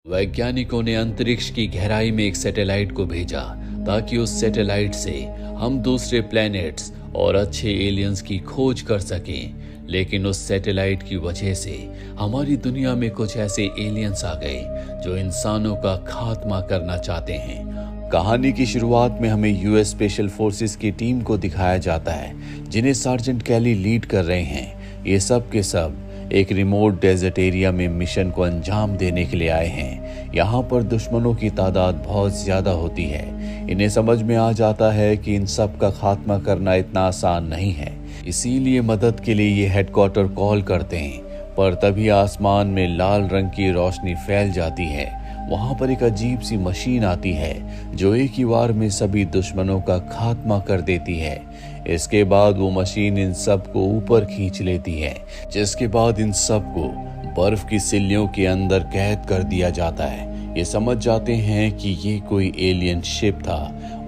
वैज्ञानिकों ने अंतरिक्ष की गहराई में एक सैटेलाइट को भेजा ताकि उस सैटेलाइट से हम दूसरे प्लैनेट्स और अच्छे एलियंस की खोज कर सकें। लेकिन उस सैटेलाइट की वजह से हमारी दुनिया में कुछ ऐसे एलियंस आ गए जो इंसानों का खात्मा करना चाहते हैं। कहानी की शुरुआत में हमें यूएस स्पेशल फोर्सेस की टीम को दिखाया जाता है जिन्हें सार्जेंट कैली लीड कर रहे हैं। ये सब के सब एक रिमोट डेजर्ट एरिया में मिशन को अंजाम देने के लिए आए हैं। यहाँ पर दुश्मनों की तादाद बहुत ज्यादा होती है। इन्हें समझ में आ जाता है कि इन सब का खात्मा करना इतना आसान नहीं है, इसीलिए मदद के लिए ये हेडक्वार्टर कॉल करते हैं। पर तभी आसमान में लाल रंग की रोशनी फैल जाती है। वहां पर एक अजीब सी मशीन आती है जो एक ही वार में सभी दुश्मनों का खात्मा कर देती है। इसके बाद वो मशीन इन सब को ऊपर खींच लेती है, जिसके बाद इन सब को बर्फ की सिल्लियों के अंदर कैद कर दिया जाता है। ये समझ जाते हैं कि ये कोई एलियन शिप था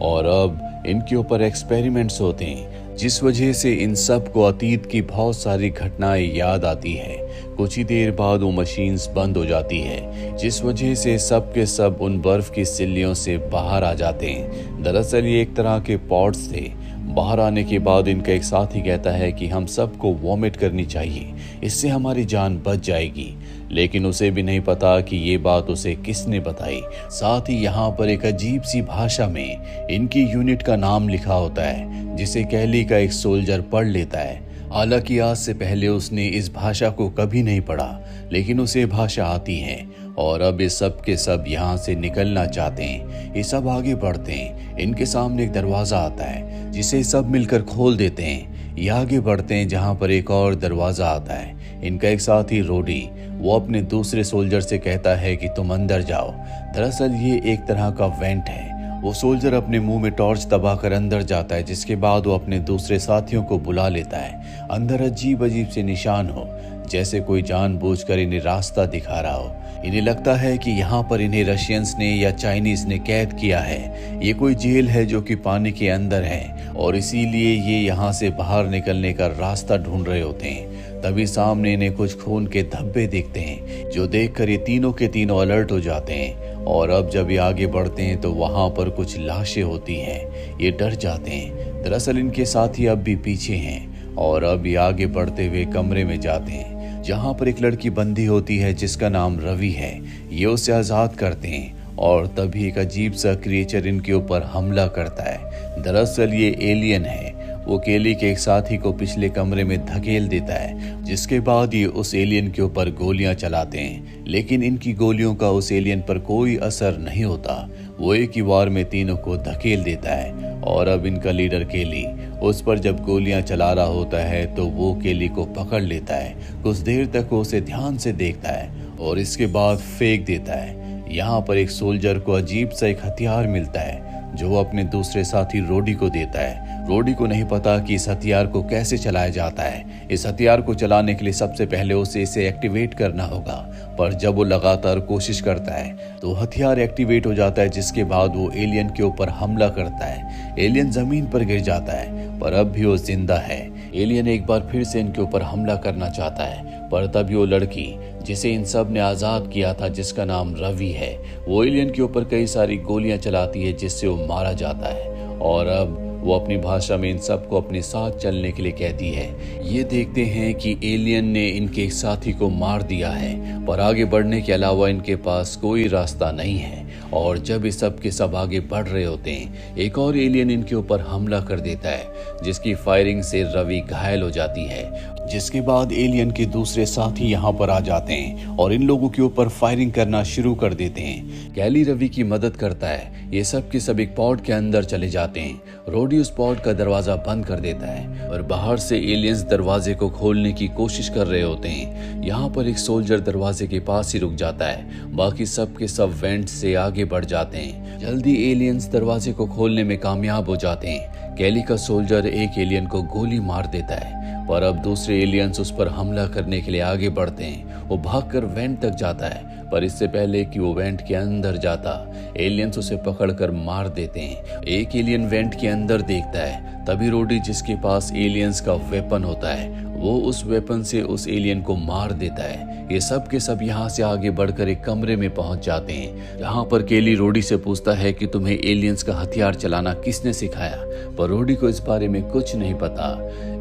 और अब इनके ऊपर एक्सपेरिमेंट्स होते हैं, जिस वजह से इन सब को अतीत की बहुत सारी घटनाएं याद आती है। कुछ ही देर बाद वो मशीन्स बंद हो जाती है, जिस वजह से सब के सब उन बर्फ की सिल्लियों से बाहर आ जाते हैं। दरअसल ये एक तरह के पॉड्स थे। बाहर आने के बाद इनका एक साथी कहता है कि हम सबको वॉमिट करनी चाहिए, इससे हमारी जान बच जाएगी। लेकिन उसे भी नहीं पता कि ये बात उसे किसने बताई। साथ ही यहाँ पर एक अजीब सी भाषा में इनकी यूनिट का नाम लिखा होता है, जिसे कैली का एक सोल्जर पढ़ लेता है। हालांकि आज से पहले उसने इस भाषा को कभी नहीं पढ़ा, लेकिन उसे भाषा आती है और अब ये सब के सब यहाँ से निकलना चाहते हैं। ये सब आगे बढ़ते हैं। इनके सामने एक दरवाजा आता है जिसे सब मिलकर खोल देते हैं। ये आगे बढ़ते हैं जहाँ पर एक और दरवाजा आता है। इनका एक साथी रोडी वो अपने दूसरे सोल्जर से कहता है कि तुम अंदर जाओ। दरअसल ये एक तरह का वेंट है। वो सोल्जर अपने मुंह में टॉर्च दबाकर अंदर जाता है, जिसके बाद वो अपने दूसरे साथियों को बुला लेता है। अंदर अजीब अजीब से निशान हो, जैसे कोई जानबूझकर इन्हें रास्ता दिखा रहा हो। इन्हें लगता है कि यहाँ पर इन्हें रशियंस ने या चाइनीज ने कैद किया है। ये कोई जेल है जो कि पानी के अंदर है और इसीलिए ये यहाँ से बाहर निकलने का रास्ता ढूंढ रहे होते हैं। तभी सामने इन्हें कुछ खून के धब्बे दिखते हैं, जो देखकर ये तीनों के तीनों अलर्ट हो जाते हैं। और अब जब ये आगे बढ़ते हैं तो वहां पर कुछ लाशें होती हैं। ये डर जाते हैं। दरअसल इनके साथी अब भी पीछे हैं और अब ये आगे बढ़ते हुए कमरे में जाते हैं, जहां पर एक लड़की बंदी होती है जिसका नाम रवि है। ये उसे आजाद करते हैं और तभी एक अजीब सा क्रिएचर इनके ऊपर हमला करता है। दरअसल ये एलियन है। वो केली के एक साथी को पिछले कमरे में धकेल देता है, जिसके बाद ये उस एलियन के ऊपर गोलियां चलाते हैं। लेकिन इनकी गोलियों का उस एलियन पर कोई असर नहीं होता। वो एक ही वार में तीनों को धकेल देता है और अब इनका लीडर केली उस पर जब गोलियां चला रहा होता है तो वो केली को पकड़ लेता है। कुछ देर तक वो उसे ध्यान से देखता है और इसके बाद फेंक देता है। यहाँ पर एक सोल्जर को अजीब सा एक हथियार मिलता है जो वो अपने दूसरे साथी रोडी को देता है। रोडी को नहीं पता कि इस हथियार को कैसे चलाया जाता है। इस हथियार को चलाने के लिए सबसे पहले उसे इसे एक्टिवेट करना होगा, पर जब वो लगातार कोशिश करता है तो हथियार एक्टिवेट हो जाता है, जिसके बाद वो एलियन के ऊपर हमला करता है। एलियन जमीन पर गिर जाता है, पर अब भी वो जिंदा है। एलियन एक बार फिर से इनके ऊपर हमला करना चाहता है, पर तभी वो लड़की जिसे इन सब ने आजाद किया था, जिसका नाम रवि है, वो एलियन के ऊपर कई सारी गोलियां चलाती है, जिससे वो मारा जाता है। और अब वो अपनी भाषा में इन सबको अपने साथ चलने के लिए कहती है। ये देखते हैं कि एलियन ने इनके एक साथी को मार दिया है, पर आगे बढ़ने के अलावा इनके पास कोई रास्ता नहीं है। और जब ये सब के सब आगे बढ़ रहे होते हैं, एक और एलियन इनके ऊपर हमला कर देता है, जिसकी फायरिंग से रवि घायल हो जाती है। जिसके बाद एलियन के दूसरे साथी यहाँ पर आ जाते हैं और इन लोगों के ऊपर फायरिंग करना शुरू कर देते हैं। कैली रवि की मदद करता है। ये सब के सब एक पॉड के अंदर चले जाते हैं। रोडी उस पॉड का दरवाजा बंद कर देता है और बाहर से एलियंस दरवाजे को खोलने की कोशिश कर रहे होते हैं। यहाँ पर एक सोल्जर दरवाजे के पास ही रुक जाता है। बाकी सब के सब वेंट से आगे बढ़ जाते हैं। जल्दी एलियंस दरवाजे को खोलने में कामयाब हो जाते हैं। कैली का सोल्जर एक एलियन को गोली मार देता है, पर अब दूसरे एलियंस उस पर हमला करने के लिए आगे बढ़ते हैं। वो भागकर वेंट तक जाता है, पर इससे पहले कि वो वेंट के अंदर जाता, एलियंस उसे पकड़कर मार देते हैं। एक एलियन वेंट के अंदर देखता है, तभी रोडी जिसके पास एलियंस का वेपन होता है वो उस वेपन से उस एलियन को मार देता है। ये सब के सब यहाँ से आगे बढ़कर एक कमरे में पहुंच जाते हैं, जहाँ पर केली रोडी से पूछता है कि तुम्हें एलियंस का हथियार चलाना किसने सिखाया, पर रोडी को इस बारे में कुछ नहीं पता।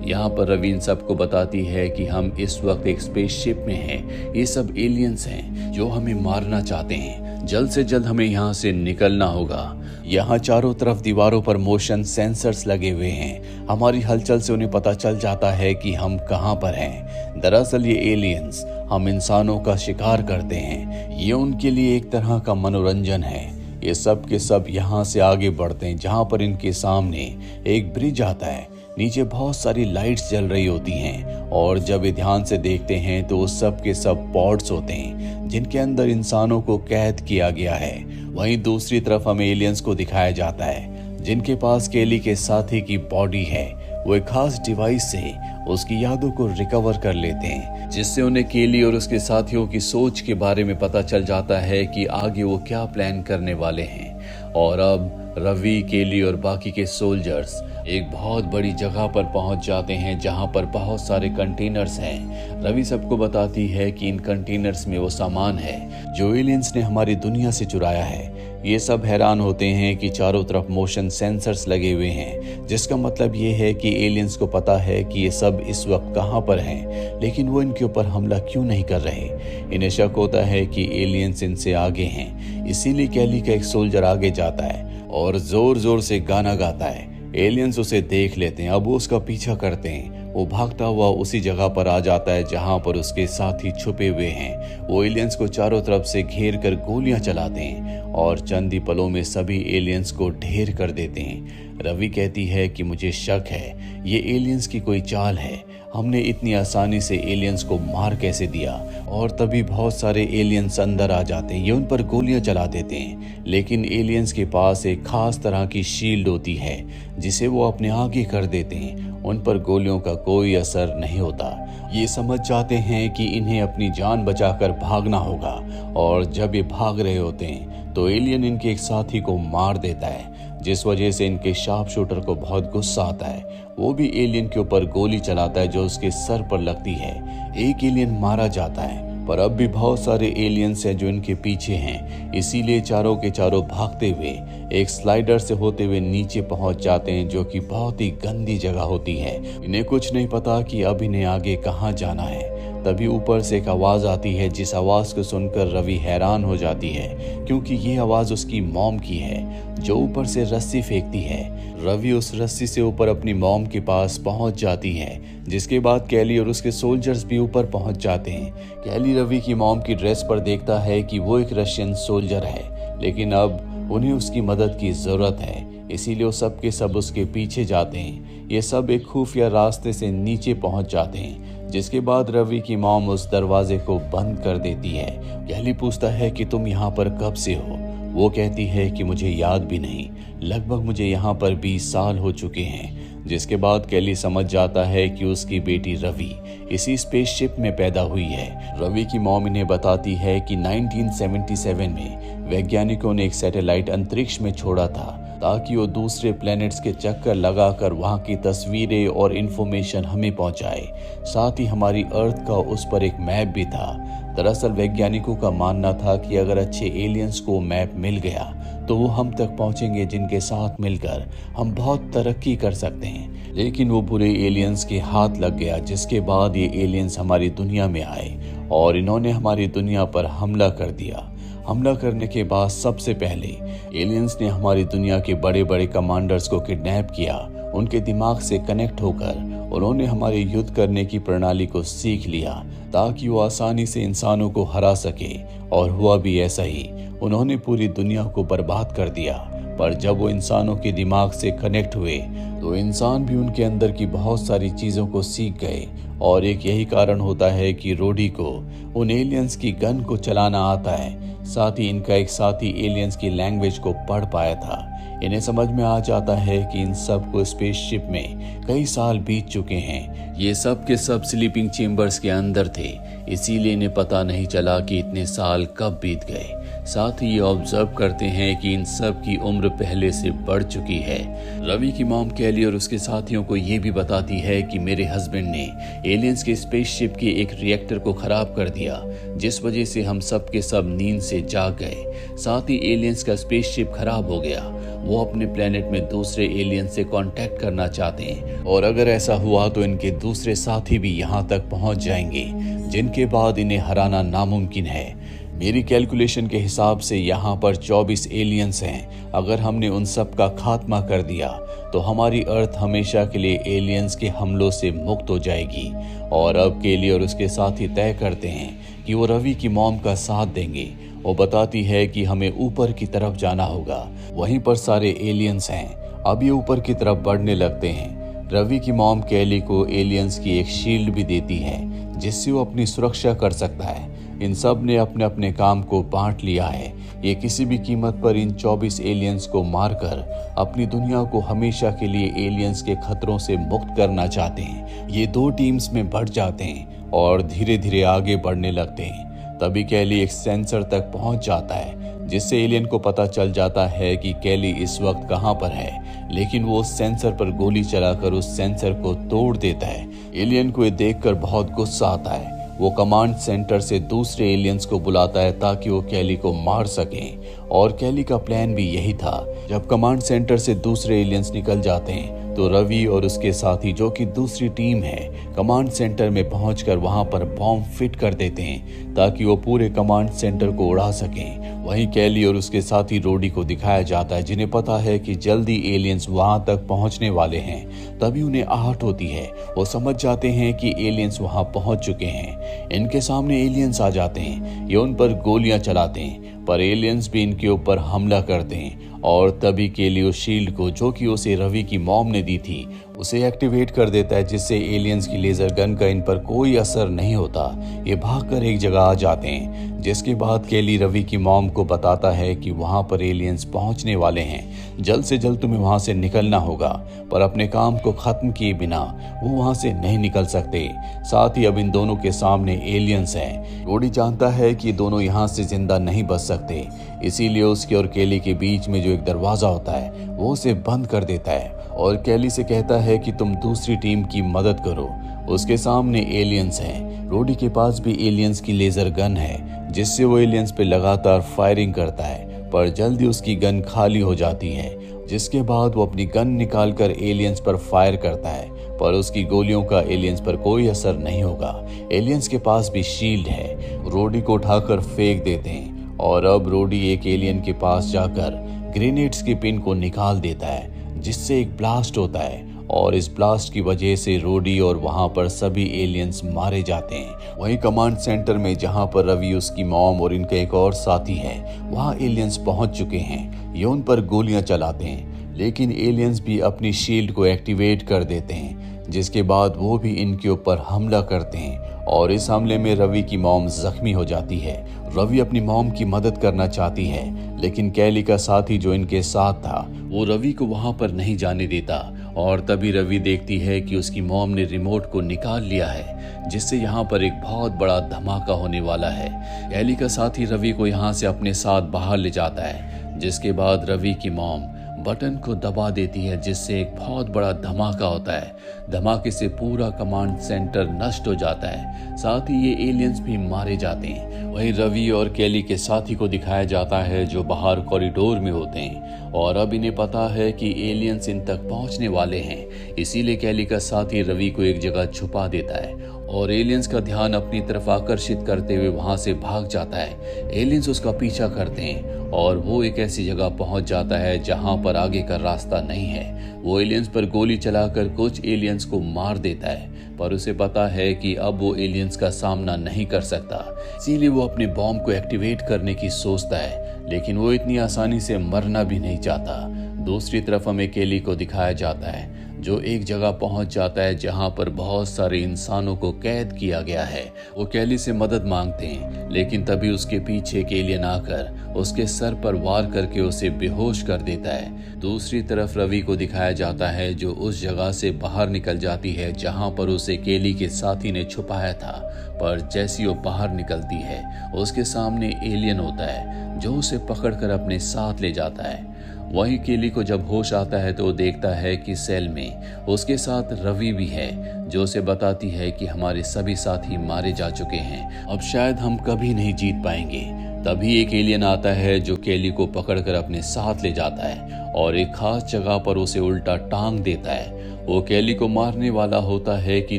यहाँ पर रवि इन सबको बताती है कि हम इस वक्त एक स्पेसशिप में हैं, ये सब एलियंस हैं जो हमें मारना चाहते हैं, जल्द से जल्द हमें यहाँ से निकलना होगा। यहाँ चारों तरफ दीवारों पर मोशन सेंसर्स लगे हुए हैं, हमारी हलचल से उन्हें पता चल जाता है कि हम कहाँ पर हैं। दरअसल ये एलियंस हम इंसानों का शिकार करते हैं, ये उनके लिए एक तरह का मनोरंजन है। ये सब के सब यहाँ से आगे बढ़ते हैं, जहाँ पर इनके सामने एक ब्रिज आता है, नीचे बहुत सारी लाइट्स जल रही होती हैं और जब ये ध्यान से देखते हैं तो उस सब के सब पॉड्स होते हैं जिनके अंदर इंसानों को कैद किया गया है। वहीं दूसरी तरफ हमें एलियंस को दिखाया जाता है जिनके पास केली के साथी की बॉडी है। वो एक खास डिवाइस से उसकी यादों को रिकवर कर लेते हैं, जिससे उन्हें केली और उसके साथियों की सोच के बारे में पता चल जाता है कि आगे वो क्या प्लान करने वाले हैं। और अब रवि, केली और बाकी के सोल्जर्स एक बहुत बड़ी जगह पर पहुंच जाते हैं जहां पर बहुत सारे कंटेनर्स हैं। रवि सबको बताती है कि इन कंटेनर्स में वो सामान है जो एलियंस ने हमारी दुनिया से चुराया है। ये सब हैरान होते हैं कि चारों तरफ मोशन सेंसर्स लगे हुए हैं, जिसका मतलब ये है कि एलियंस को पता है कि ये सब इस वक्त कहाँ पर हैं, लेकिन वो इनके ऊपर हमला क्यों नहीं कर रहे। इन्हें शक होता है कि एलियंस इनसे आगे हैं, इसीलिए केली का एक सोल्जर आगे जाता है और जोर जोर से गाना गाता है। एलियंस उसे देख लेते हैं, अब वो उसका पीछा करते हैं। वो भागता हुआ उसी जगह पर आ जाता है जहां पर उसके साथी छुपे हुए हैं। वो एलियंस को चारों तरफ से घेर कर गोलियां चलाते हैं और चंद ही पलों में सभी एलियंस को ढेर कर देते हैं। रवि कहती है कि मुझे शक है ये एलियंस की कोई चाल है, हमने इतनी आसानी से एलियंस को मार कैसे दिया। और तभी बहुत सारे एलियंस अंदर आ जाते हैं, ये उन पर गोलियां चला देते हैं, लेकिन एलियंस के पास एक खास तरह की शील्ड होती है जिसे वो अपने आगे कर देते हैं। उन पर गोलियों का कोई असर नहीं होता। ये समझ जाते हैं कि इन्हें अपनी जान बचाकर भागना होगा और जब ये भाग रहे होते हैं तो एलियन इनके एक साथी को मार देता है, जिस वजह से इनके शार्प शूटर को बहुत गुस्सा आता है। वो भी एलियन के ऊपर गोली चलाता है जो उसके सर पर लगती है। एक एलियन मारा जाता है, पर अब भी बहुत सारे एलियंस हैं जो इनके पीछे हैं, इसीलिए चारों के चारों भागते हुए एक स्लाइडर से होते हुए नीचे पहुंच जाते हैं, जो कि बहुत ही गंदी जगह होती है। इन्हें कुछ नहीं पता कि अब इन्हें आगे कहां जाना है। तभी ऊपर से एक आवाज आती है, जिस आवाज को सुनकर रवि हैरान हो जाती है, क्योंकि ये आवाज उसकी मॉम की है जो ऊपर से रस्सी फेंकती है। रवि उस रस्सी से ऊपर अपनी मॉम के पास पहुंच जाती है, जिसके बाद केली और उसके सोल्जर्स भी ऊपर पहुंच जाते हैं। केली रवि की मॉम की ड्रेस पर देखता है कि वो एक रशियन सोल्जर है, लेकिन अब उन्हें उसकी मदद की जरूरत है, इसीलिए वो सब के सब उसके पीछे जाते हैं। ये सब एक खुफिया रास्ते से नीचे पहुंच जाते हैं, जिसके बाद रवि की मॉम उस दरवाजे को बंद कर देती है। केली पूछता है कि तुम यहाँ पर कब से हो। वो कहती है कि मुझे याद भी नहीं, लगभग मुझे यहाँ पर 20 साल हो चुके हैं। जिसके बाद केली समझ जाता है कि उसकी बेटी रवि इसी स्पेसशिप में पैदा हुई है। रवि की मॉम इन्हें बताती है कि 1977 में वैज्ञानिकों ने एक सैटेलाइट अंतरिक्ष में छोड़ा था ताकि वो दूसरे प्लैनेट्स के चक्कर लगाकर वहां की तस्वीरें और इंफॉर्मेशन हमें पहुंचाए। साथ ही हमारी अर्थ का उस पर एक मैप भी था। दरअसल वैज्ञानिकों का मानना था कि अगर अच्छे एलियंस को मैप मिल गया तो वो हम तक पहुंचेंगे, जिनके साथ मिलकर हम बहुत तरक्की कर सकते हैं। लेकिन वो बुरे एलियंस के हाथ लग गया, जिसके बाद ये एलियंस हमारी दुनिया में आए और इन्होंने हमारी दुनिया पर हमला कर दिया। हमला करने के बाद सबसे पहले एलियंस ने हमारी दुनिया के बड़े बड़े कमांडर्स को किडनैप किया। उनके दिमाग से कनेक्ट होकर उन्होंने हमारे युद्ध करने की प्रणाली को सीख लिया ताकि वो आसानी से इंसानों को हरा सके, और हुआ भी ऐसा ही। उन्होंने पूरी दुनिया को बर्बाद कर दिया। पर जब वो इंसानों के दिमाग से कनेक्ट हुए तो इंसान भी उनके अंदर की बहुत सारी चीज़ों को सीख गए। और एक यही कारण होता है कि रोडी को उन एलियंस की गन को चलाना आता है। साथ ही इनका एक साथी एलियंस की लैंग्वेज को पढ़ पाया था। इन्हें समझ में आ जाता है कि इन सब को स्पेसशिप में कई साल बीत चुके हैं। ये सब के सब स्लीपिंग चेम्बर्स के अंदर थे, इसीलिए इन्हें पता नहीं चला कि इतने साल कब बीत गए। साथ ही ये ऑब्जर्व करते हैं कि इन सब की उम्र पहले से बढ़ चुकी है। रवि की मॉम कैली और उसके साथियों को ये भी बताती है कि मेरे हस्बैंड ने एलियंस के स्पेसशिप के एक रिएक्टर को खराब कर दिया, जिस वजह से हम सब के सब नींद से जाग गए। साथ ही एलियंस का स्पेसशिप खराब हो गया। वो अपने प्लेनेट में दूसरे एलियंस से कांटेक्ट करना चाहते हैं और अगर ऐसा हुआ तो इनके दूसरे साथी भी यहाँ तक पहुँच जाएंगे, जिनके बाद इन्हें हराना नामुमकिन है। मेरी कैलकुलेशन के हिसाब से यहाँ पर 24 एलियंस हैं। अगर हमने उन सब का खात्मा कर दिया तो हमारी अर्थ हमेशा के लिए एलियंस के हमलों से मुक्त हो जाएगी। और अब केली और उसके साथी तय करते हैं कि वो रवि की मॉम का साथ देंगे। वो बताती है कि हमें ऊपर की तरफ जाना होगा, वहीं पर सारे एलियंस हैं। अब ये ऊपर की तरफ बढ़ने लगते हैं। रवि की मॉम केली को एलियंस की एक शील्ड भी देती है, जिससे वो अपनी सुरक्षा कर सकता है। इन सब ने अपने अपने काम को बांट लिया है। ये किसी भी कीमत पर इन 24 एलियंस को मारकर अपनी दुनिया को हमेशा के लिए एलियंस के खतरों से मुक्त करना चाहते हैं। ये 2 टीम्स में बढ़ जाते हैं और धीरे धीरे आगे बढ़ने लगते हैं। तभी कैली एक सेंसर तक पहुंच जाता है, जिससे एलियन को पता चल जाता है कि कैली इस वक्त कहां पर है। लेकिन वो उस सेंसर पर गोली चलाकर उस सेंसर को तोड़ देता है। एलियन को ये देखकर बहुत गुस्सा आता है। वो कमांड सेंटर से दूसरे एलियंस को बुलाता है ताकि वो कैली को मार सकें। और कैली का प्लान भी यही था। जब कमांड सेंटर से दूसरे एलियंस निकल जाते हैं तो रवि और उसके साथी, जो कि दूसरी टीम है, कमांड सेंटर में पहुंचकर वहां पर बॉम्ब फिट कर देते हैं ताकि वो पूरे कमांड सेंटर को उड़ा सकें। वहीं कैली और उसके साथी रोडी को दिखाया जाता है, जिन्हें पता है कि जल्दी एलियंस वहां तक पहुंचने वाले हैं। तभी उन्हें आहट होती है। वो समझ जाते हैं कि एलियंस वहां पहुंच चुके हैं। इनके सामने एलियंस आ जाते हैं। ये उन पर गोलियां चलाते हैं, पर एलियंस भी इनके ऊपर हमला करते हैं। और तभी केली उस शील्ड को, जो कि उसे रवि की मॉम ने दी थी, उसे एक्टिवेट कर देता है, जिससे एलियंस की लेजर गन का इन पर कोई असर नहीं होता। ये भागकर एक जगह आ जाते हैं, जिसके बाद केली रवि की मॉम को बताता है कि वहां पर एलियंस पहुंचने वाले हैं। जल्द से जल्द तुम्हें वहां से निकलना होगा, पर अपने काम को खत्म किए बिना वो वहां से नहीं निकल सकते। साथ ही अब इन दोनों के सामने एलियंस हैं। रोडी जानता है कि दोनों यहाँ से जिंदा नहीं बच सकते, इसीलिए उसके और केली के बीच में जो एक दरवाजा होता है वो उसे बंद कर देता है और केली से कहता है कि तुम दूसरी टीम की मदद करो। उसके सामने एलियंस हैं। रोडी के पास भी एलियंस की लेजर गन है, जिससे वो एलियंस पे लगातार फायरिंग करता है, पर जल्दी उसकी गन खाली हो जाती है। जिसके बाद वो अपनी गन निकालकर एलियंस पर फायर करता है, पर उसकी गोलियों का एलियंस पर कोई असर नहीं होगा। एलियंस के पास भी शील्ड है। रोडी को उठाकर फेंक देते हैं और अब रोडी एक एलियन के पास जाकर ग्रेनेड्स की पिन को निकाल देता है, जिससे एक ब्लास्ट होता है और इस ब्लास्ट की वजह से रोडी और वहां पर सभी एलियंस मारे जाते हैं। वहीं कमांड सेंटर में, जहां पर रवि, उसकी मॉम और इनके एक और साथी हैं, वहां एलियंस पहुंच चुके हैं। ये उन पर गोलियां चलाते हैं, लेकिन एलियंस भी अपनी शील्ड को एक्टिवेट कर देते हैं, जिसके बाद वो भी इनके ऊपर हमला करते हैं और इस हमले में रवि की मॉम जख्मी हो जाती है। रवि अपनी मॉम की मदद करना चाहती है, लेकिन कैली का साथी जो इनके साथ था वो रवि को वहां पर नहीं जाने देता। और तभी रवि देखती है कि उसकी मॉम ने रिमोट को निकाल लिया है, जिससे यहाँ पर एक बहुत बड़ा धमाका होने वाला है। कैली का साथी रवि को यहाँ से अपने साथ बाहर ले जाता है, जिसके बाद रवि की मॉम बटन को दबा देती है, जिससे एक बहुत बड़ा धमाका होता है। धमाके से पूरा कमांड सेंटर नष्ट हो जाता है। साथ ही ये एलियंस भी मारे जाते हैं। वहीं रवि और कैली के साथी को दिखाया जाता है, जो बाहर कॉरिडोर में होते हैं और अब इन्हें पता है कि एलियंस इन तक पहुंचने वाले हैं। इसीलिए कैली का साथी रवि को एक जगह छुपा देता है और एलियंस का ध्यान अपनी तरफ आकर्षित करते हुए वहां से भाग जाता है। एलियंस उसका पीछा करते हैं और वो एक ऐसी जगह पहुंच जाता है जहां पर आगे का रास्ता नहीं है। वो एलियंस पर गोली चलाकर कुछ एलियंस को मार देता है, पर उसे पता है कि अब वो एलियंस का सामना नहीं कर सकता। इसीलिए वो अपने बॉम्ब को एक्टिवेट करने की सोचता है, लेकिन वो इतनी आसानी से मरना भी नहीं चाहता। दूसरी तरफ हमें केली को दिखाया जाता है जो एक जगह पहुंच जाता है जहां पर बहुत सारे इंसानों को कैद किया गया है। वो केली से मदद मांगते हैं, लेकिन तभी उसके पीछे एक एलियन आकर उसके सर पर वार करके उसे बेहोश कर देता है। दूसरी तरफ रवि को दिखाया जाता है जो उस जगह से बाहर निकल जाती है जहां पर उसे केली के साथी ने छुपाया था, पर जैसी वो बाहर निकलती है उसके सामने एलियन होता है जो उसे पकड़कर अपने साथ ले जाता है। वहीं केली को जब होश आता है तो वो देखता है कि सेल में उसके साथ रवि भी है, जो उसे बताती है कि हमारे सभी साथी मारे जा चुके हैं, अब शायद हम कभी नहीं जीत पाएंगे। तभी एक एलियन आता है जो केली को पकड़कर अपने साथ ले जाता है और एक खास जगह पर उसे उल्टा टांग देता है। वो केली को मारने वाला होता है कि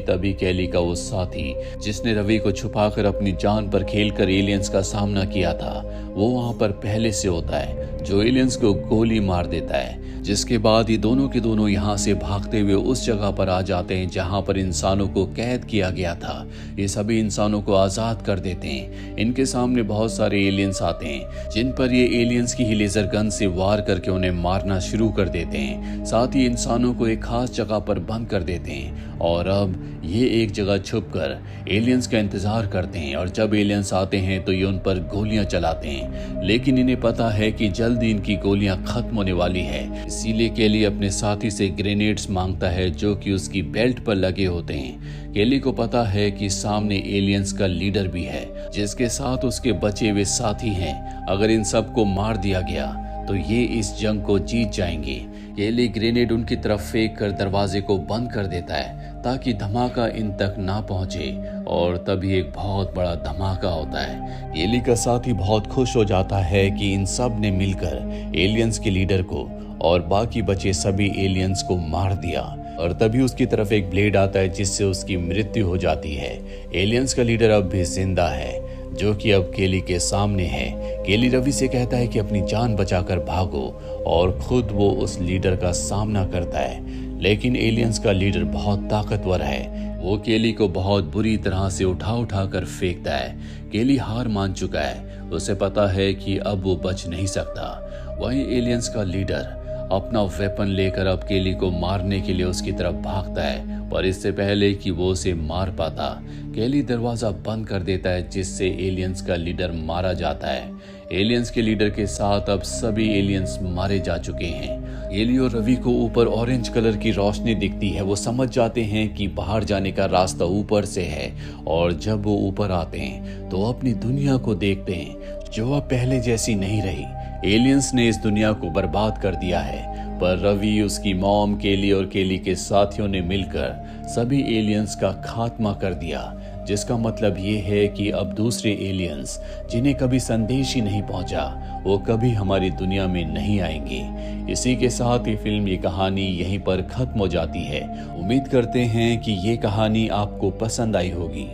तभी केली का वो साथी जिसने रवि को छुपाकर अपनी जान पर खेलकर एलियंस का सामना किया था, वो वहां पर पहले से होता है जो एलियंस को गोली मार देता है। जिसके बाद ये दोनों के दोनों यहाँ से भागते हुए उस जगह पर आ जाते हैं जहाँ पर इंसानों को कैद किया गया था। ये सभी इंसानों को आजाद कर देते हैं। इनके सामने बहुत सारे एलियंस आते हैं जिन पर ये एलियंस की ही लेजर गन से वार करके उन्हें मारना शुरू कर देते हैं। साथ ही इंसानों को एक खास जगह पर बंद कर देते हैं और अब ये एक जगह छुपकर एलियंस का इंतजार करते हैं और जब एलियंस आते हैं तो ये उन पर गोलियां चलाते हैं, लेकिन इन्हें पता है कि जल्दी इनकी गोलियां खत्म होने वाली है। इसीलिए केली अपने साथी से ग्रेनेड्स मांगता है जो कि उसकी बेल्ट पर लगे होते हैं। केली को पता है कि सामने एलियंस का लीडर भी है जिसके साथ उसके बचे हुए साथी हैं। अगर इन सबको मार दिया गया तो ये इस जंग को जीत जाएंगे। केली ग्रेनेड उनकी तरफ फेंक कर दरवाजे को बंद कर देता है ताकि धमाका इन तक ना पहुंचे, और तभी एक बहुत बड़ा धमाका होता है। केली का साथी बहुत खुश हो जाता है कि इन सब ने मिलकर एलियंस के लीडर को और बाकी बचे सभी एलियंस को मार दिया, और तभी उसकी तरफ एक ब्लेड आता है जिससे उसकी मृत्यु हो जाती है। एलियंस का लीडर अब भी जिंदा है जो कि अब केली के सामने है। केली रवि से कहता है कि अपनी जान बचाकर भागो और खुद वो उस लीडर का सामना करता है, लेकिन एलियंस का लीडर बहुत ताकतवर है। वो केली को बहुत बुरी तरह से उठा कर फेंकता है। केली हार मान चुका है, उसे पता है कि अब वो बच नहीं सकता। वहीं एलियंस का लीडर अपना वेपन लेकर अब केली को मारने के लिए उसकी तरफ भागता है, पर इससे पहले कि वो उसे मार पाता केली दरवाजा बंद कर देता है जिससे एलियंस का लीडर मारा जाता है। एलियंस के लीडर के साथ अब सभी एलियंस मारे जा चुके हैं। केली और रवि को ऊपर ऑरेंज कलर की रोशनी दिखती है। वो समझ जाते हैं कि बाहर जाने का रास्ता ऊपर से है, और जब वो ऊपर आते हैं तो अपनी दुनिया को देखते हैं जो अब पहले जैसी नहीं रही। एलियंस ने इस दुनिया को बर्बाद कर दिया है, पर रवि, उसकी मॉम, केली और केली के साथियों ने मिलकर सभी एलियंस का खात्मा कर दिया, जिसका मतलब ये है कि अब दूसरे एलियंस जिन्हें कभी संदेश ही नहीं पहुंचा वो कभी हमारी दुनिया में नहीं आएंगे। इसी के साथ ये फिल्म, ये कहानी यहीं पर खत्म हो जाती है। उम्मीद करते हैं कि ये कहानी आपको पसंद आई होगी।